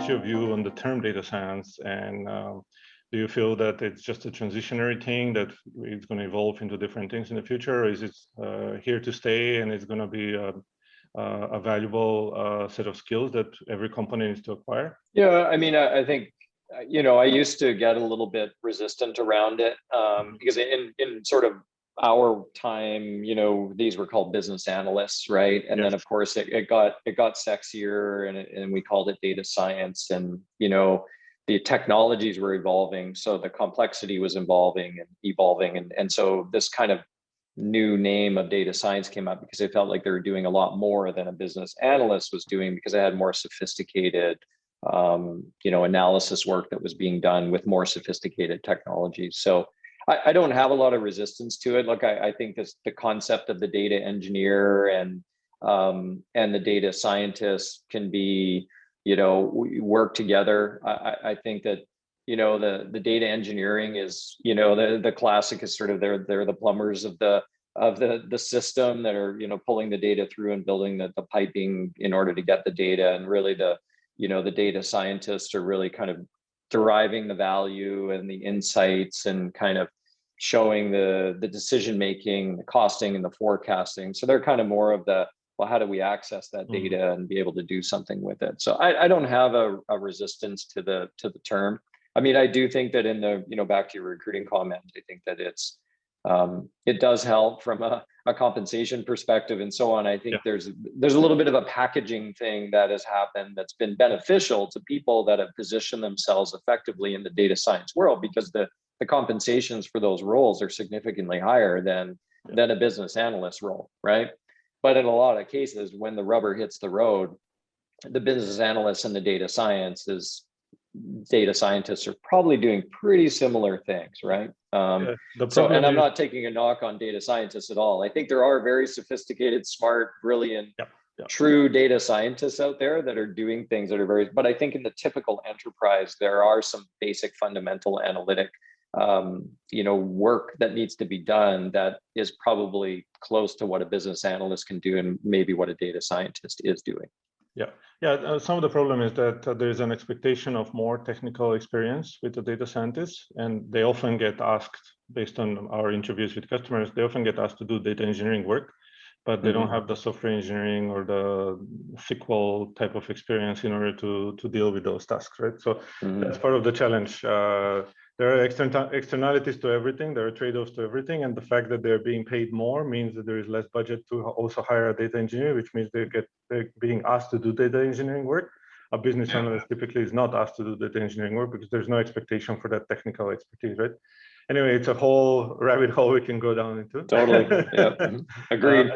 what's your view on the term data science? And do you feel that it's just a transitionary thing that it's going to evolve into different things in the future, or is it here to stay and it's going to be a valuable set of skills that every company needs to acquire? Yeah, I mean, I think, I used to get a little bit resistant around it because in sort of our time, these were called business analysts, right? And then of course it got sexier and we called it data science, and the technologies were evolving, so the complexity was evolving, and so this kind of new name of data science came up because they felt like they were doing a lot more than a business analyst was doing, because they had more sophisticated analysis work that was being done with more sophisticated technologies. So I don't have a lot of resistance to it. Look, I think the concept of the data engineer and the data scientist can be, work together. I think that, the data engineering is, the classic is sort of they're the plumbers of the system that are, pulling the data through and building the piping in order to get the data. And really the data scientists are really kind of deriving the value and the insights and kind of showing the decision making, the costing and the forecasting. So they're kind of more of the, well, how do we access that data and be able to do something with it? So I don't have a resistance to the term. I mean, I do think that in the, back to your recruiting comment, I think that it does help from a compensation perspective and so on. I think there's a little bit of a packaging thing that has happened that's been beneficial to people that have positioned themselves effectively in the data science world, because the compensations for those roles are significantly higher than a business analyst role, right? But in a lot of cases, when the rubber hits the road, the business analysts and the data scientists are probably doing pretty similar things, right? And I'm not taking a knock on data scientists at all. I think there are very sophisticated, smart, brilliant, true data scientists out there that are doing things that are but I think in the typical enterprise, there are some basic fundamental analytic work that needs to be done that is probably close to what a business analyst can do and maybe what a data scientist is doing. Some of the problem is that there's an expectation of more technical experience with the data scientists, and they often get asked, based on our interviews with customers, they often get asked to do data engineering work, but they don't have the software engineering or the SQL type of experience in order to deal with those tasks, right? So that's part of the challenge. There are externalities to everything. There are trade-offs to everything. And the fact that they're being paid more means that there is less budget to also hire a data engineer, which means they're being asked to do data engineering work. A business analyst typically is not asked to do data engineering work because there's no expectation for that technical expertise, right? Anyway, it's a whole rabbit hole we can go down into. Totally. Yeah. Agreed.